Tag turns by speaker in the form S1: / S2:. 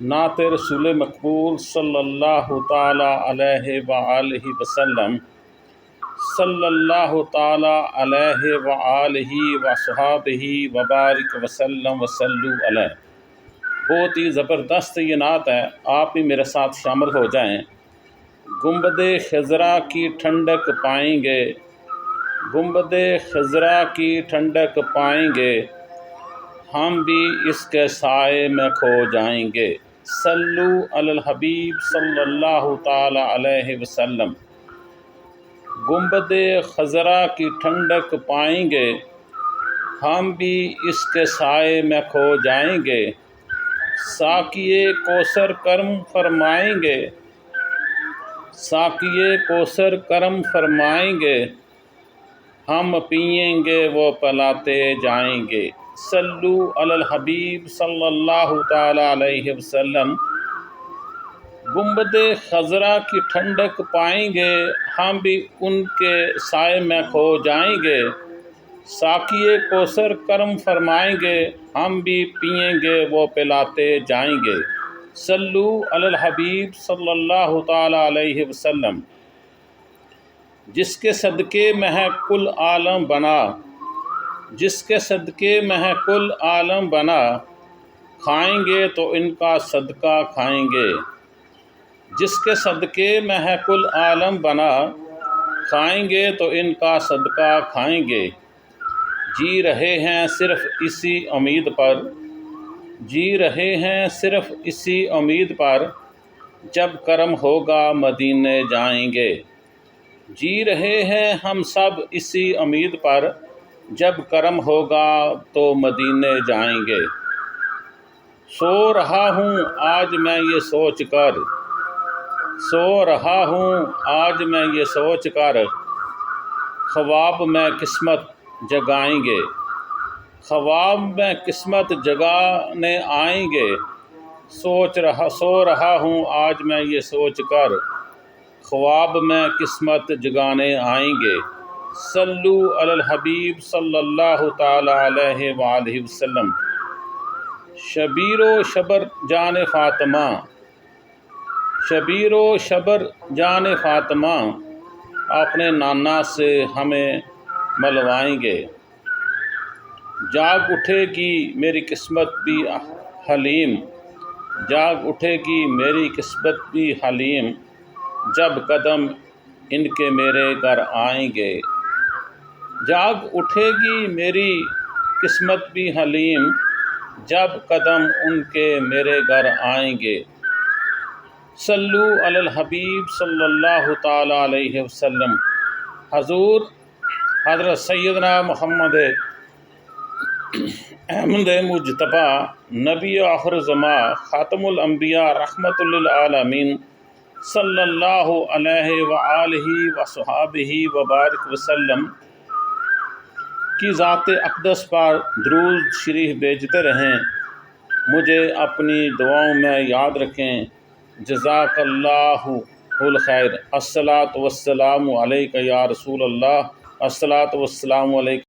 S1: नात रसूल मकबूल सल्लल्लाहु ताला अलैहि वआलिहि वसल्लम सल्लल्लाहु ताला अलैहि वआलिहि वसहाबिहि वबारिक वसल्लम वसल्लु अलैहि। बहुत ही ज़बरदस्त ये नात है, आप भी मेरे साथ शामिल हो जाएं। गुंबदे खज़रा की ठंडक पाएंगे, गुंबदे खज़रा की ठंडक पाएंगे, हम भी इसके साए में खो जाएंगे। सल्लु अलल हबीब सल्लल्लाहु ताला अलैहि वसल्लम। गुंबदे खज़रा की ठंडक पाएंगे, हम भी इसके साए में खो जाएंगे। साकिए कौसर करम फरमाएंगे, साकिए कौसर करम फरमाएंगे, हम पिएंगे वो पिलाते जाएंगे। सल्लु अलल हबीब सल्लल्लाहु ताला अलैहि वसल्लम। गुंबदे खज़रा की ठंडक पाएंगे, हम भी उनके साए में खो जाएंगे। साकिए कौसर करम फरमाएंगे, हम भी पिएंगे वो पिलाते जाएंगे। सल्लु अलल हबीब सल्लल्लाहु ताला अलैहि वसल्लम। जिसके सदक़े में है कुल आलम बना, जिसके सदक़े में है कुल आलम बना, खाएंगे तो इनका सदका खाएंगे। जिसके सदक़े में है कुल आलम बना, खाएंगे तो इनका सदका खाएंगे। जी रहे हैं सिर्फ़ इसी उम्मीद पर, जी रहे हैं सिर्फ़ इसी उम्मीद पर, जब करम होगा मदीने जाएंगे। जी रहे हैं हम सब इसी उम्मीद पर, जब करम होगा तो मदीने जाएंगे। सो रहा हूँ आज मैं ये सोच कर, सो रहा हूँ आज मैं ये सोच कर, ख्वाब में किस्मत जगाएंगे, ख्वाब में किस्मत जगाने आएंगे। सो रहा हूँ आज मैं ये सोच कर, ख्वाब में किस्मत जगाने आएंगे। सल्लु अलल हबीब सल्लल्लाहु ताला अलैहि वआलिहि वसल्लम। शबीरो शबर जान फ़ातिमा, शबीरो शबर जान फ़ातिमा, अपने नाना से हमें मलवाएंगे। जाग उठेगी मेरी किस्मत भी हलीम, जाग उठेगी मेरी किस्मत भी हलीम, जब कदम इनके मेरे घर आएंगे। जाग उठेगी मेरी किस्मत भी हलीम, जब कदम उनके मेरे घर आएंगे। सल्लु अलल हबीब सल्लल्लाहु ताला अलैहि वसल्लम। हजूर हज़रत सैयदना मोहम्मद अहमद मुजतबा नबी आखिर ज़मा ख़ातमुल अंबिया रहमतुल लिल आलमीन सल्लल्लाहु अलैहि वआलिहि वसहाबिहि वबारिक वसल्लम की ज़ात अक़दस पर दुरूद शरीफ भेजते रहें। मुझे अपनी दुआओं में याद रखें। जज़ाकल्लाहुल खैर। अस्सलातु वस्सलामु अलैका या रसूल अल्लाह। अस्सलातु वस्सलामु अलैका।